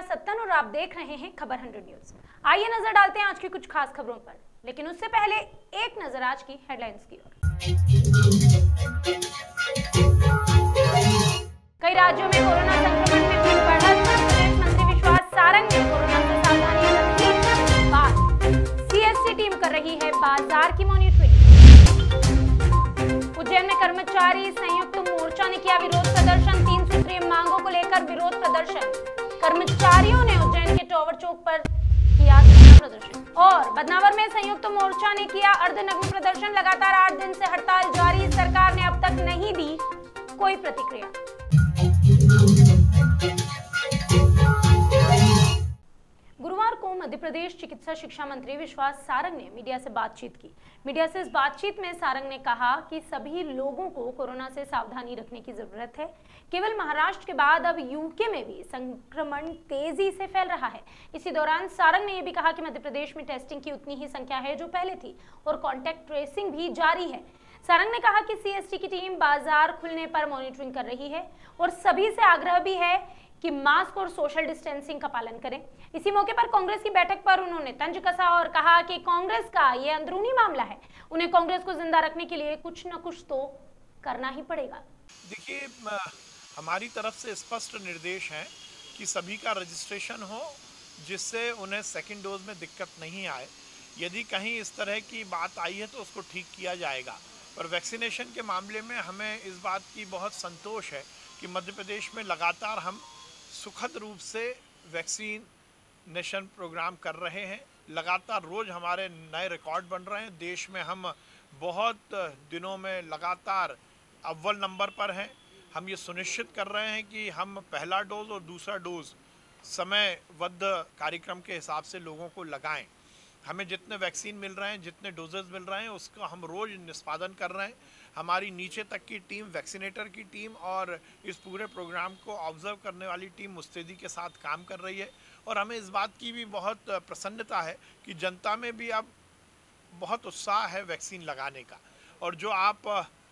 मेरा सत्तन और आप देख रहे हैं खबर 100 न्यूज। आइए नजर डालते हैं आज की कुछ खास खबरों पर, लेकिन उससे पहले एक नजर आज की हेडलाइंस की ओर। कई राज्यों में कोरोना संक्रमण में फिर बढ़त। प्रदेश मंत्री विश्वास सारंग ने कोरोना से सावधानी रखने की बात। सीएससी टीम कर रही है बाजार की मॉनिटरिंग। उज्जैन में कर्मचारी संयुक्त मोर्चा ने किया विरोध प्रदर्शन। 3 सूत्रीय मांगों को लेकर विरोध प्रदर्शन। कर्मचारियों ने उज्जैन के टॉवर चौक पर किया प्रदर्शन। और बदनावर में संयुक्त मोर्चा ने किया अर्धनग्न प्रदर्शन। लगातार 8 दिन से हड़ताल जारी। सरकार ने अब तक नहीं दी कोई प्रतिक्रिया। गुरुवार को मध्य प्रदेश चिकित्सा शिक्षा मंत्री विश्वास सारंग ने मीडिया से बातचीत की। मीडिया से इस बातचीत में सारंग ने कहा कि सभी लोगों को कोरोना से सावधानी रखने की जरूरत है। केवल महाराष्ट्र के बाद अब यूके में भी संक्रमण तेजी से फैल रहा है। इसी दौरान सारंग ने यह भी कहा कि मध्य प्रदेश में टेस्टिंग की उतनी ही संख्या है जो पहले थी और कॉन्टैक्ट ट्रेसिंग भी जारी है। सारंग ने कहा कि सीएसटी की टीम बाजार खुलने पर मॉनिटरिंग कर रही है और सभी से आग्रह भी है कि मास्क और सोशल डिस्टेंसिंग का पालन करें। इसी मौके पर कांग्रेस की बैठक पर उन्होंने तंज कसा और कहा कि कांग्रेस का यह अंदरूनी मामला है, उन्हें कांग्रेस को जिंदा रखने के लिए कुछ न कुछ तो करना ही पड़ेगा। देखिए, हमारी तरफ से स्पष्ट निर्देश है कि सभी का रजिस्ट्रेशन हो, जिससे उन्हें सेकेंड डोज में दिक्कत नहीं आए। यदि कहीं इस तरह की बात आई है तो उसको ठीक किया जाएगा। पर वैक्सीनेशन के मामले में हमें इस बात की बहुत संतोष है कि मध्य प्रदेश में लगातार हम सुखद रूप से वैक्सीनेशन प्रोग्राम कर रहे हैं। लगातार रोज़ हमारे नए रिकॉर्ड बन रहे हैं। देश में हम बहुत दिनों में लगातार अव्वल नंबर पर हैं। हम ये सुनिश्चित कर रहे हैं कि हम पहला डोज और दूसरा डोज समयबद्ध कार्यक्रम के हिसाब से लोगों को लगाएं। हमें जितने वैक्सीन मिल रहे हैं, जितने डोजेस मिल रहे हैं, उसका हम रोज़ निष्पादन कर रहे हैं। हमारी नीचे तक की टीम, वैक्सीनेटर की टीम और इस पूरे प्रोग्राम को ऑब्जर्व करने वाली टीम मुस्तैदी के साथ काम कर रही है। और हमें इस बात की भी बहुत प्रसन्नता है कि जनता में भी अब बहुत उत्साह है वैक्सीन लगाने का। और जो आप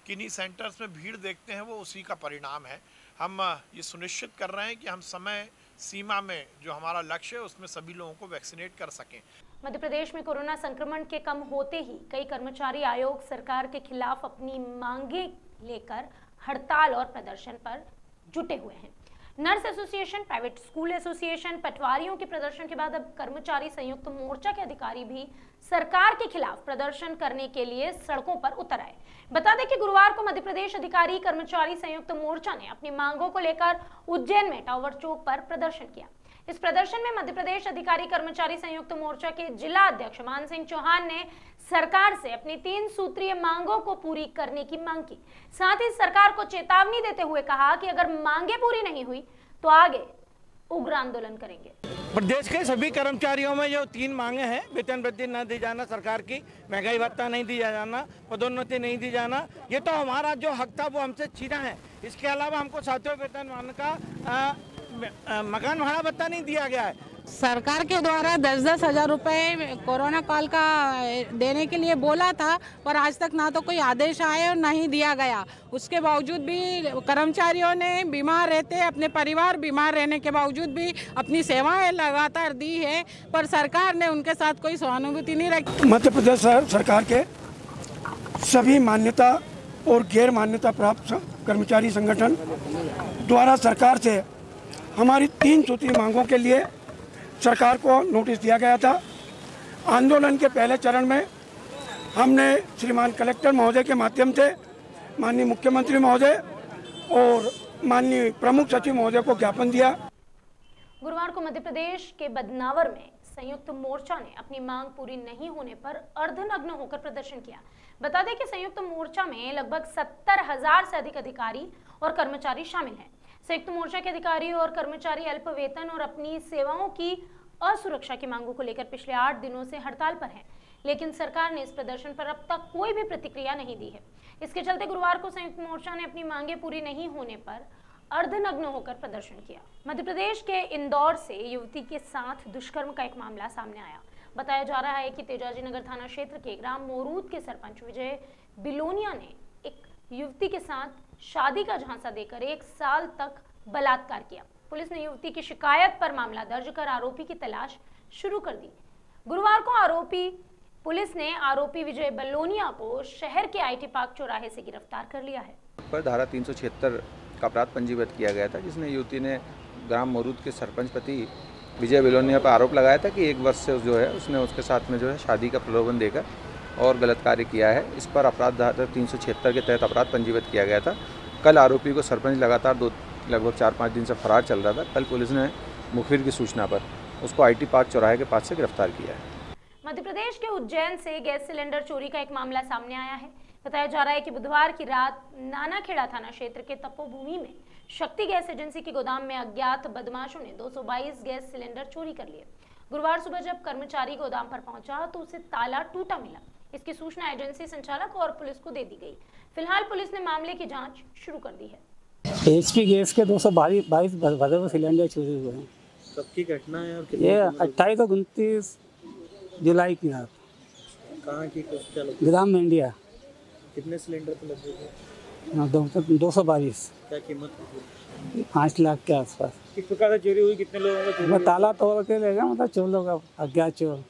किन्हीं सेंटर्स में भीड़ देखते हैं वो उसी का परिणाम है। हम ये सुनिश्चित कर रहे हैं कि हम समय सीमा में जो हमारा लक्ष्य है उसमें सभी लोगों को वैक्सीनेट कर सकें। मध्य प्रदेश में कोरोना संक्रमण के कम होते ही कई कर्मचारी आयोग सरकार के खिलाफ अपनी मांगे लेकर हड़ताल और प्रदर्शन पर जुटे हुए हैं। Nurse association, private school association, पटवारियों के प्रदर्शन के बाद अब कर्मचारी संयुक्त मोर्चा के अधिकारी भी सरकार के खिलाफ प्रदर्शन करने के लिए सड़कों पर उतर आए। बता दें कि गुरुवार को मध्य प्रदेश अधिकारी कर्मचारी संयुक्त मोर्चा ने अपनी मांगों को लेकर उज्जैन में टावर चौक पर प्रदर्शन किया। इस प्रदर्शन में मध्य प्रदेश अधिकारी कर्मचारी संयुक्त मोर्चा के जिला अध्यक्ष मान सिंह चौहान ने सरकार से अपनी 3 सूत्रीय मांगों को पूरी करने की मांग की। साथ ही सरकार को चेतावनी देते हुए कहा कि अगर मांगे पूरी नहीं हुई तो आगे उग्र आंदोलन करेंगे। प्रदेश के सभी कर्मचारियों में जो 3 मांगे हैं, वेतन वृद्धि न दी जाना सरकार की, महंगाई भत्ता नहीं दिया जाना, पदोन्नति नहीं दी जाना, ये तो हमारा जो हक था वो हमसे छीना है। इसके अलावा हमको 7वें वेतनमान का मकान भाड़ा भत्ता नहीं दिया गया है। सरकार के द्वारा 10-10 हज़ार रुपये कोरोना काल का देने के लिए बोला था, पर आज तक ना तो कोई आदेश आए और ना ही दिया गया। उसके बावजूद भी कर्मचारियों ने बीमार रहते, अपने परिवार बीमार रहने के बावजूद भी अपनी सेवाएं लगातार दी है, पर सरकार ने उनके साथ कोई सहानुभूति नहीं रखी। मध्य प्रदेश सरकार के सभी मान्यता और गैर मान्यता प्राप्त कर्मचारी संगठन द्वारा सरकार से हमारी 3 सूत्रीय मांगों के लिए सरकार को नोटिस दिया गया था। आंदोलन के पहले चरण में हमने श्रीमान कलेक्टर महोदय के माध्यम से माननीय मुख्यमंत्री महोदय और माननीय प्रमुख सचिव महोदय को ज्ञापन दिया। गुरुवार को मध्य प्रदेश के बदनावर में संयुक्त मोर्चा ने अपनी मांग पूरी नहीं होने पर अर्धनग्न होकर प्रदर्शन किया। बता दें कि संयुक्त मोर्चा में लगभग 70,000 से अधिक अधिकारी और कर्मचारी शामिल हैं। संयुक्त मोर्चा के अधिकारी और कर्मचारी अल्प वेतन और अपनी सेवाओं की असुरक्षा की मांगों को लेकर पिछले 8 दिनों से हड़ताल पर हैं, लेकिन सरकार ने इस प्रदर्शन पर अब तक कोई भी प्रतिक्रिया नहीं दी है। इसके चलते गुरुवार को संयुक्त मोर्चा ने अपनी मांगे पूरी नहीं होने पर अर्धनग्न होकर प्रदर्शन किया। मध्य प्रदेश के इंदौर से युवती के साथ दुष्कर्म का एक मामला सामने आया। बताया जा रहा है कि तेजाजी नगर थाना क्षेत्र के ग्राम मोरूद के सरपंच विजय बिलोनिया ने एक युवती के साथ शादी का झांसा देकर 1 साल तक बलात्कार किया। पुलिस ने युवती की शिकायत पर मामला दर्ज कर आरोपी की तलाश शुरू कर दी। गुरुवार को पुलिस ने आरोपी विजय बलोनिया को शहर के IT पार्क चौराहे से गिरफ्तार कर लिया है। पर धारा 376 का अपराध पंजीबद्ध किया गया था, जिसमें युवती ने ग्राम मोरूद के सरपंच पति विजय बलोनिया पर आरोप लगाया था कि 1 वर्ष से जो है उसने उसके साथ में जो है शादी का प्रलोभन देकर और गलत कार्य किया है। इस पर अपराध धारा 376 के तहत अपराध पंजीबद्ध किया गया था। कल आरोपी को सरपंच लगातार लगभग 4-5 दिन से फरार चल रहा था। कल पुलिस ने मुखबिर की सूचना पर उसको IT पार्क चौराहे के पास से गिरफ्तार किया है। मध्य प्रदेश के उज्जैन से गैस सिलेंडर चोरी का एक मामला सामने आया है। बताया जा रहा है कि बुधवार की रात नानाखेड़ा थाना क्षेत्र के तपोभूमि में शक्ति गैस एजेंसी के गोदाम में अज्ञात बदमाशों ने 222 गैस सिलेंडर चोरी कर लिए। गुरुवार सुबह जब कर्मचारी गोदाम पर पहुंचा तो उसे ताला टूटा मिला। इसकी सूचना एजेंसी संचालक और पुलिस को दे दी गई। फिलहाल पुलिस ने मामले की जांच शुरू कर दी है। HP गैस के 222 भरे हुए सिलेंडर चोरी हुए हैं। कब की घटना है और ये 28 और 29 जुलाई की रात। कहाँ की गोदाम में इंडिया। कितने सिलेंडर पे लगे थे? 222। क्या कीमत? 5 लाख के आसपास। किस प्रकार से चोरी हुई? कितने लोगों का मैं ताला तोड़ के ले गया, मतलब चोर लोग अज्ञात चोर।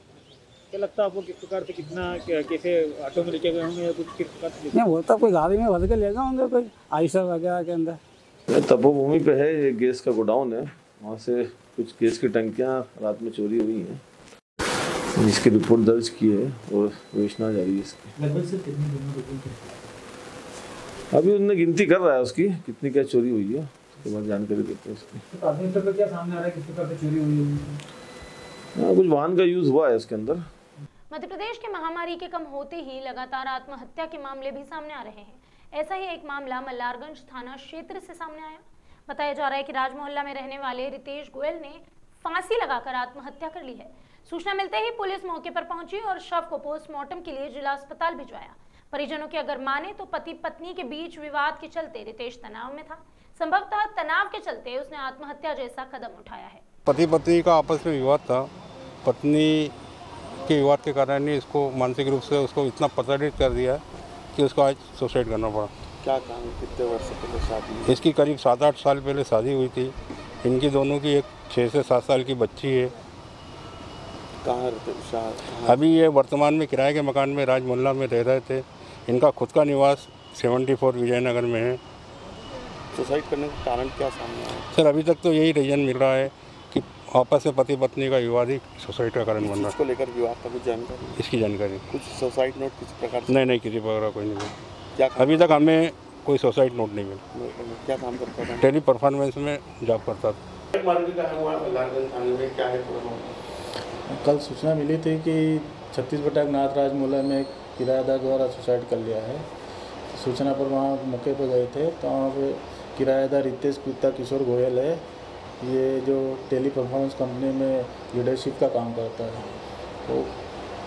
क्या लगता है आपको किस प्रकार से कितना कैसे ऑटो में लेके गए होंगे या कुछ किस प्रकार से? नहीं, वो तो कोई गाड़ी में भर के ले गए होंगे, कोई आइसर वगैरह के अंदर। तपोभूमि पे है, ये गैस का गोडाउन है, वहाँ से कुछ गैस की टंकियाँ रात में चोरी हुई हैं, जिसकी रिपोर्ट दर्ज की है और विवेचना जारी है इसकी। लगभग से कितने दिनों में? अभी उन्हें गिनती कर रहा है उसकी कितनी क्या चोरी हुई है, उसके बाद जानकारी देते हैं उसकी। तो प्राथमिक स्तर पर क्या सामने आ रहा है, किस प्रकार से चोरी हुई है? कुछ वाहन का यूज हुआ है इसके अंदर। मध्य प्रदेश के महामारी के कम होते ही लगातार आत्महत्या के मामले भी सामने आ रहे हैं। ऐसा ही एक मामला मल्लारगंज थाना क्षेत्र से सामने आया। बताया जा रहा है कि राज मोहल्ला में रहने वाले रितेश गोयल ने फांसी लगाकर आत्महत्या कर ली है। सूचना मिलते ही पुलिस मौके पर पहुंची और शव को पोस्टमार्टम के लिए जिला अस्पताल भिजवाया। परिजनों की अगर माने तो पति पत्नी के बीच विवाद के चलते रितेश तनाव में था। संभवतः तनाव के चलते उसने आत्महत्या जैसा कदम उठाया है। पति पत्नी का आपस में विवाद था। पत्नी के विवाद के कारण ही इसको मानसिक रूप से उसको इतना प्रताड़ित कर दिया कि उसको आज सुसाइड करना पड़ा। क्या काम, कितने वर्ष पहले शादी? इसकी करीब 7-8 साल पहले शादी हुई थी। इनकी दोनों की एक 6 से 7 साल की बच्ची है। कहाँ रहते? अभी ये वर्तमान में किराए के मकान में राज मोहल्ला में रह रहे थे। इनका खुद का निवास 74 विजयनगर में है। सुसाइड करने का कारण क्या सामने आया? सर, अभी तक तो यही रीजन मिल रहा है कि आपस में पति पत्नी का विवाद ही सुसाइड का कारण बन रहा है। इसको लेकर विवाद का कुछ जानकारी? इसकी जानकारी कुछ सुसाइड नोट किसी प्रकार से? नहीं, किसी प्रकार का कोई नहीं मिला। क्या अभी तक हमें कोई सुसाइड नोट नहीं मिला। क्या काम करता था? टेली परफॉर्मेंस में जॉब करता था। कल सूचना मिली थी कि 36 बटा नाथराज मोहल्ला में एक किराएदार द्वारा सुसाइड कर लिया है। सूचना पर वहाँ मौके पर गए थे तो वहाँ पे किराएदार रितेश पिता किशोर गोयल है। ये जो टेली परफॉर्मेंस कंपनी में लीडरशिप का काम करता है,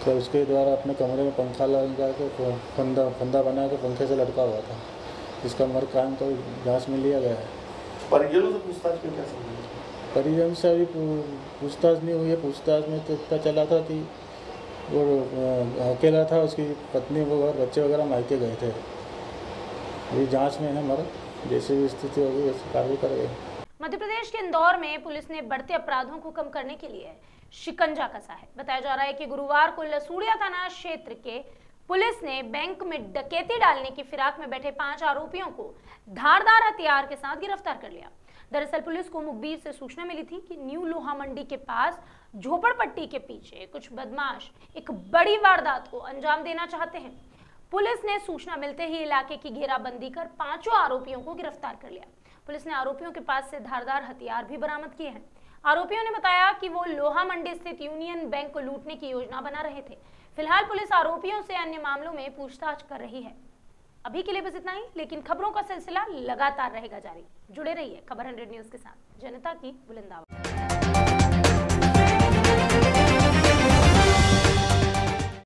तो उसके द्वारा अपने कमरे में पंखा लगा के फंदा बना के पंखे से लटका हुआ था। इसका मर्ग कायम कर जाँच में लिया गया है। परिजनों से पूछताछ में क्या समझ? परिजन से अभी पूछताछ नहीं हुई है। पूछताछ में तो पता चला था कि वो अकेला था, उसकी पत्नी वगैरह बच्चे वगैरह मायके गए थे। अभी जांच में है, मगर जैसे भी स्थिति होगी वैसे कार्रवाई करेंगे। मध्य प्रदेश के इंदौर में पुलिस ने बढ़ते अपराधों को कम करने के लिए शिकंजा कसा है। बताया जा रहा है कि गुरुवार को लसूड़िया थाना क्षेत्र के पुलिस ने बैंक में डकैती डालने की फिराक में बैठे 5 आरोपियों को धारदार हथियार के साथ गिरफ्तार कर लिया। दरअसल पुलिस को मुखबिर से सूचना मिली थी कि न्यू लोहा मंडी के पास झोपड़पट्टी के पीछे कुछ बदमाश एक बड़ी वारदात को अंजाम देना चाहते हैं। पुलिस ने सूचना मिलते ही इलाके की घेराबंदी कर 5 आरोपियों को गिरफ्तार कर लिया। पुलिस ने आरोपियों के पास से धारदार हथियार भी बरामद किए हैं। आरोपियों ने बताया कि वो लोहा मंडी स्थित यूनियन बैंक को लूटने की योजना बना रहे थे। फिलहाल पुलिस आरोपियों से अन्य मामलों में पूछताछ कर रही है। अभी के लिए बस इतना ही, लेकिन खबरों का सिलसिला लगातार रहेगा जारी। जुड़े रहिए खबर 100 न्यूज के साथ, जनता की बुलंद आवाज।